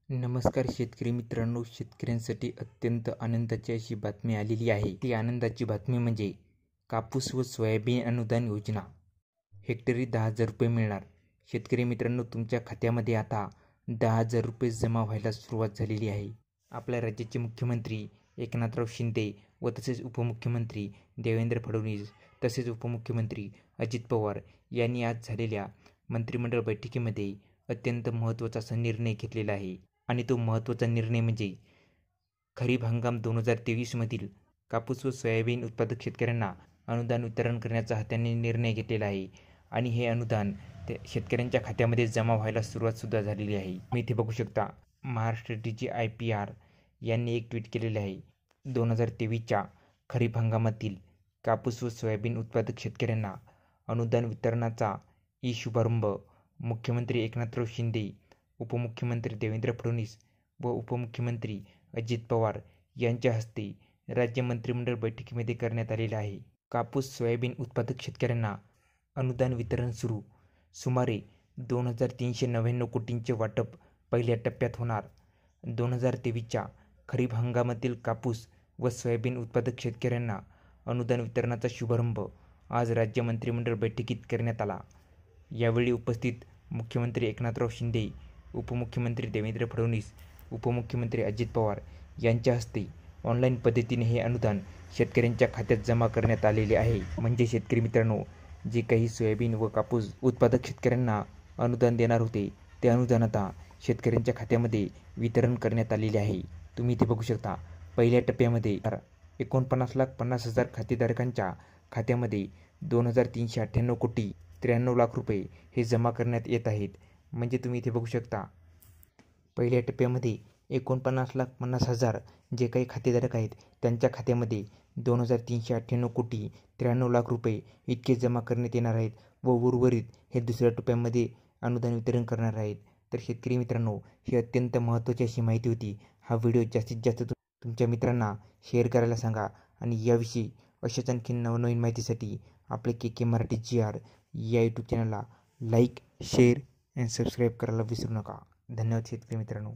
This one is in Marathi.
नमस्कार शेतकरी मित्रांनो, शेतकऱ्यांसाठी अत्यंत आनंदाची अशी बातमी आलेली आहे। ती आनंदाची बातमी म्हणजे कापूस व सोयाबीन अनुदान योजना। हेक्टरी 10,000 रुपये मिळणार। शेतकरी मित्रांनो, तुमच्या खात्यामध्ये आता 10,000 रुपये जमा व्हायला सुरुवात झालेली आहे। आपल्या राज्याचे मुख्यमंत्री एकनाथराव शिंदे व तसेच उपमुख्यमंत्री देवेंद्र फडणवीस तसेच उपमुख्यमंत्री अजित पवार यांनी आज झालेल्या मंत्रिमंडळ बैठकीमध्ये अत्यंत महत्त्वाचा असा निर्णय घेतलेला आहे। आणि तो महत्त्वाचा निर्णय म्हणजे खरीप हंगाम 2023 मधील कापूस व सोयाबीन उत्पादक शेतकऱ्यांना अनुदान वितरण करण्याचा त्यांनी निर्णय घेतलेला आहे। आणि हे अनुदान शेतकऱ्यांच्या खात्यामध्ये जमा व्हायला सुरुवातसुद्धा झालेली आहे। तुम्ही इथे बघू शकता, महाराष्ट्र DGIPR यांनी एक ट्विट केलेले आहे। 2023च्या खरीप हंगामातील कापूस व सोयाबीन उत्पादक शेतकऱ्यांना अनुदान वितरणाचा शुभारंभ मुख्यमंत्री एकनाथराव शिंदे, उपमुख्यमंत्री देवेंद्र फडणवीस व उपमुख्यमंत्री अजित पवार यांच्या हस्ते राज्य मंत्रिमंडळ बैठकीमध्ये करण्यात आलेला आहे। कापूस सोयाबीन उत्पादक शेतकऱ्यांना अनुदान वितरण सुरू। सुमारे 2,399 कोटींचे वाटप पहिल्या टप्प्यात होणार। 2023च्या खरीप हंगामातील कापूस व सोयाबीन उत्पादक शेतकऱ्यांना अनुदान वितरणाचा शुभारंभ आज राज्य मंत्रिमंडळ बैठकीत करण्यात आला। यावेळी उपस्थित मुख्यमंत्री एकनाथराव शिंदे, उपमुख्यमंत्री देवेंद्र फडणवीस, उपमुख्यमंत्री अजित पवार यांच्या हस्ते ऑनलाईन पद्धतीने हे अनुदान शेतकऱ्यांच्या खात्यात जमा करण्यात आलेले आहे। म्हणजे शेतकरी मित्रांनो, जे काही सोयाबीन व कापूस उत्पादक शेतकऱ्यांना अनुदान देणार होते, ते अनुदान आता शेतकऱ्यांच्या खात्यामध्ये वितरण करण्यात आलेले आहे। तुम्ही इथे बघू शकता, पहिल्या टप्प्यामध्ये 49,50,000 खातेधारकांच्या खात्यामध्ये 2,398 कोटी 93 लाख रुपये हे जमा करण्यात येत आहेत। म्हणजे तुम्ही इथे बघू शकता, पहिल्या टप्प्यामध्ये 49,50,000 जे काही खातेधारक आहेत त्यांच्या खात्यामध्ये 2,398 कोटी 93 लाख रुपये इतके जमा करण्यात येणार आहेत व उर्वरित हे दुसऱ्या टप्प्यामध्ये अनुदान वितरण करणार आहेत। तर शेतकरी मित्रांनो, ही अत्यंत महत्त्वाची अशी माहिती होती। हा व्हिडिओ जास्तीत जास्त तुमच्या मित्रांना शेअर करायला सांगा आणि याविषयी अशाच आणखी नवनवीन माहितीसाठी आपले KK मराठी GR या यूट्यूब चॅनलला लाईक, शेअर आणि सबस्क्राईब करायला विसरू नका। धन्यवाद शेतकरी मित्रांनो।